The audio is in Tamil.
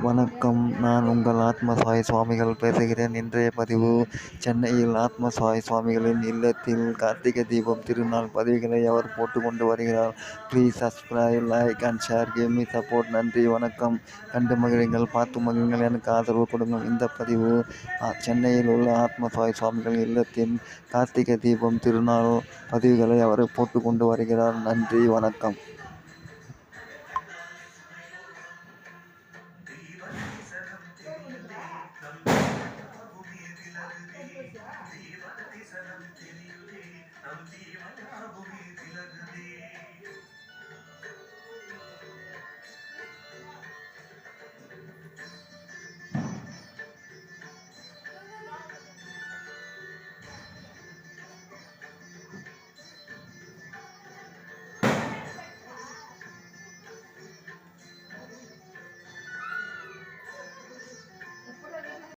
வணக்கம். நான் உங்கள் ஆத்மசாய் சுவாமிகள் பேசுகிறேன். இன்றைய பதிவு: சென்னையில் ஆத்மசாய் சுவாமிகளின் இல்லத்தில் கார்த்திகை தீபம் திருநாள் பதிவுகளை அவர் போட்டு கொண்டு வருகிறார். Please subscribe, like and share, give me support. நன்றி, வணக்கம். கண்டு மகிழுங்கள், பார்த்து மகிழுங்கள், எனக்கு ஆதரவு கொடுங்கள். இந்த பதிவு சென்னையில் உள்ள ஆத்மசாய் சுவாமிகள் இல்லத்தின் கார்த்திகை தீபம் திருநாள் பதிவுகளை அவர் போட்டு கொண்டு வருகிறார். நன்றி, வணக்கம். நம் தீவனாகுமே